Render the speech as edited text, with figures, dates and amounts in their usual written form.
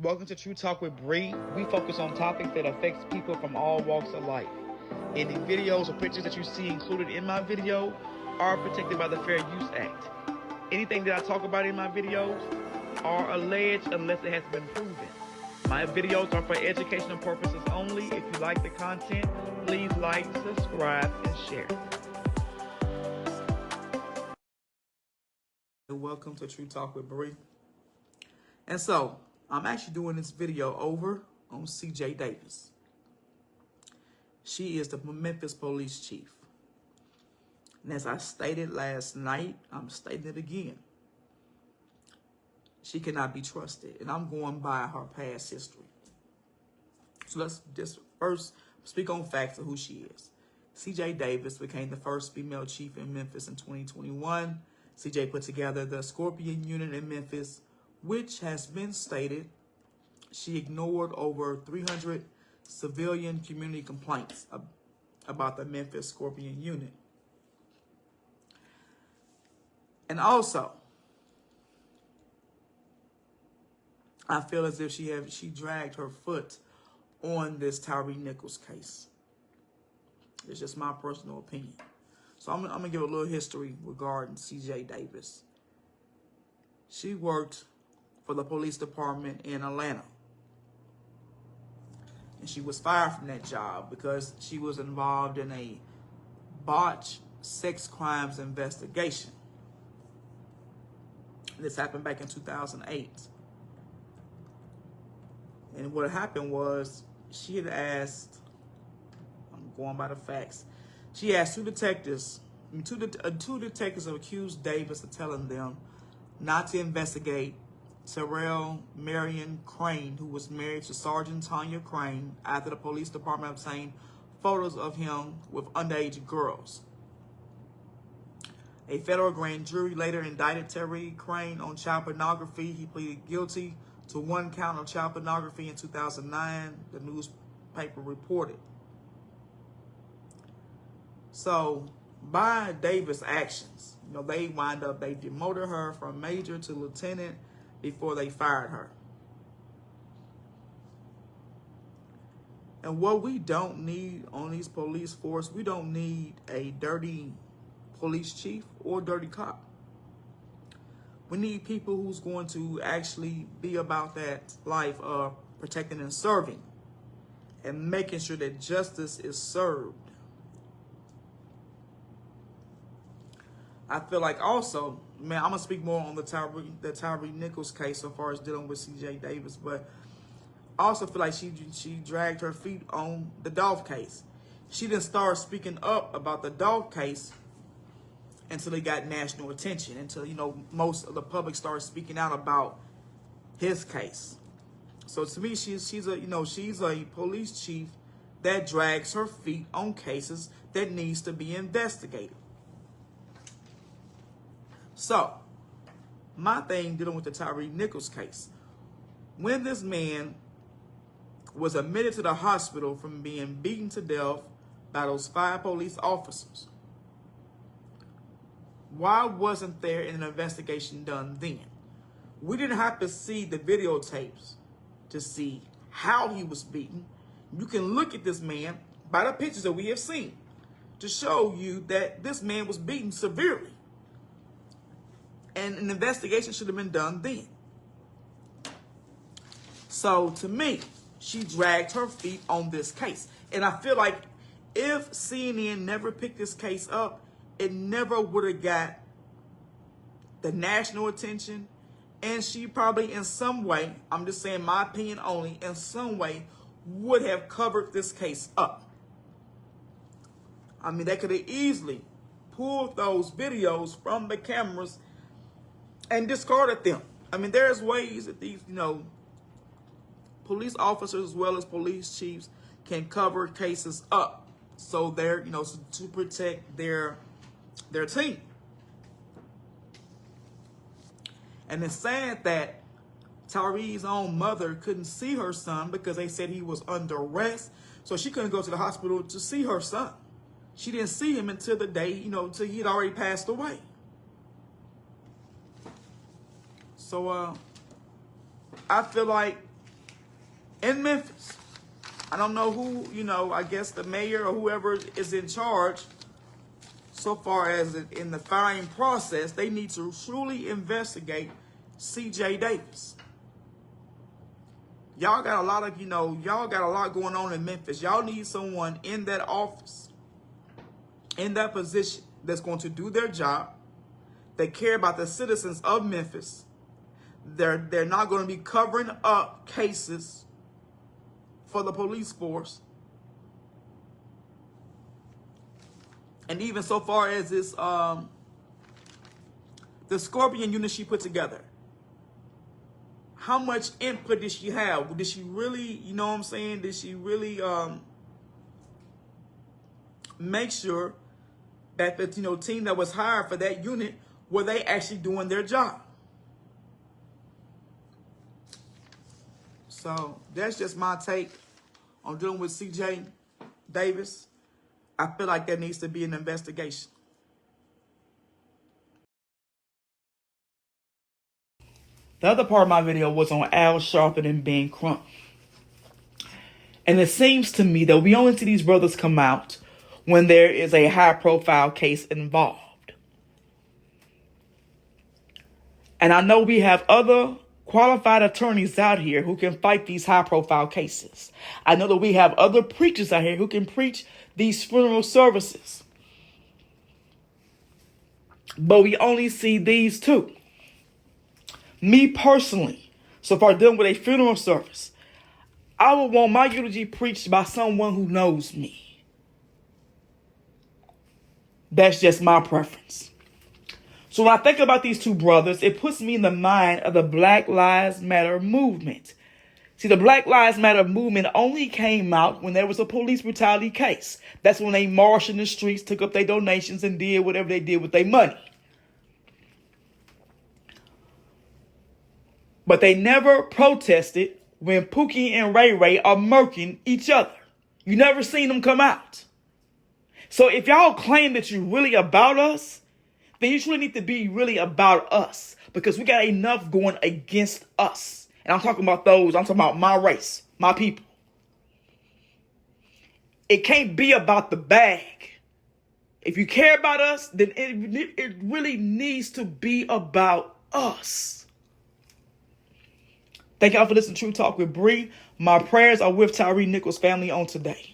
Welcome to True Talk with Bree. We focus on topics that affects people from all walks of life. Any videos or pictures that you see included in my video are protected by the Fair Use Act. Anything that I talk about in my videos are alleged unless it has been proven. My videos are for educational purposes only. If you like the content, please like, subscribe, and share. Welcome to True Talk with Bree. And so, I'm actually doing this video over on CJ Davis. She is the Memphis police chief. And as I stated last night, I'm stating it again. She cannot be trusted. And I'm going by her past history. So let's just first speak on facts of who she is. CJ Davis became the first female chief in Memphis in 2021. CJ put together the Sharpton unit in Memphis, which has been stated she ignored over 300 civilian community complaints about the Memphis Sharpton unit. And also, I feel as if she dragged her foot on this Tyre Nichols case. It's just my personal opinion. So I'm gonna give a little history regarding CJ Davis. She worked for the police department in Atlanta. And she was fired from that job because she was involved in a botched sex crimes investigation. This happened back in 2008. And what happened was she had asked, I'm going by the facts, she asked two detectives accused Davis of telling them not to investigate Terrell Marion Crane, who was married to Sergeant Tanya Crane, after the police department obtained photos of him with underage girls. A federal grand jury later indicted Terry Crane on child pornography. He pleaded guilty to one count of child pornography in 2009, the newspaper reported. So, by Davis' actions, they demoted her from major to lieutenant before they fired her. And what we don't need on these police force, we don't need a dirty police chief or dirty cop. We need people who's going to actually be about that life of protecting and serving and making sure that justice is served. I feel like also, man, I'm going to speak more on the Tyre Nichols case so far as dealing with CJ Davis, but I also feel like she dragged her feet on the Dolph case. She didn't start speaking up about the Dolph case until it got national attention, until, most of the public started speaking out about his case. So to me, she's a police chief that drags her feet on cases that needs to be investigated. So, my thing dealing with the Tyre Nichols case. When this man was admitted to the hospital from being beaten to death by those 5 police officers, why wasn't there an investigation done then? We didn't have to see the videotapes to see how he was beaten. You can look at this man by the pictures that we have seen to show you that this man was beaten severely. And an investigation should have been done then. So to me, she dragged her feet on this case. And I feel like if CNN never picked this case up, it never would have got the national attention. And she probably in some way, I'm just saying my opinion only, in some way would have covered this case up. I mean, they could have easily pulled those videos from the cameras and discarded them. I mean, there's ways that these, police officers as well as police chiefs can cover cases up so they're, to protect their team. And it's sad that Tyre's own mother couldn't see her son because they said he was under arrest. So she couldn't go to the hospital to see her son. She didn't see him until the day, until he had already passed away. So I feel like in Memphis. I don't know who, I guess the mayor or whoever is in charge so far as in the firing process. They need to truly investigate C.J. Davis. Y'all got a lot of, y'all got a lot going on in Memphis. Y'all need someone in that office, in that position, that's going to do their job. They care about the citizens of Memphis. They're not going to be covering up cases for the police force. And even so far as this, the Scorpion unit she put together, how much input did she have? Did she really, did she really make sure that the team that was hired for that unit, were they actually doing their job? So that's just my take on dealing with C.J. Davis. I feel like there needs to be an investigation. The other part of my video was on Al Sharpton and Ben Crump. And it seems to me that we only see these brothers come out when there is a high-profile case involved. And I know we have other qualified attorneys out here who can fight these high-profile cases. I know that we have other preachers out here who can preach these funeral services. But we only see these two. Me personally, so far dealing with a funeral service, I would want my eulogy preached by someone who knows me. That's just my preference. So when I think about these two brothers, it puts me in the mind of the Black Lives Matter movement. See, the Black Lives Matter movement only came out when there was a police brutality case. That's when they marched in the streets, took up their donations, and did whatever they did with their money. But they never protested when Pookie and Ray Ray are murking each other. You never seen them come out. So if y'all claim that you're really about us, then you truly need to be really about us, because we got enough going against us. And I'm talking about I'm talking about my race, my people. It can't be about the bag. If you care about us, then it really needs to be about us. Thank y'all for listening to True Talk with Bree. My prayers are with Tyree Nichols' family on today.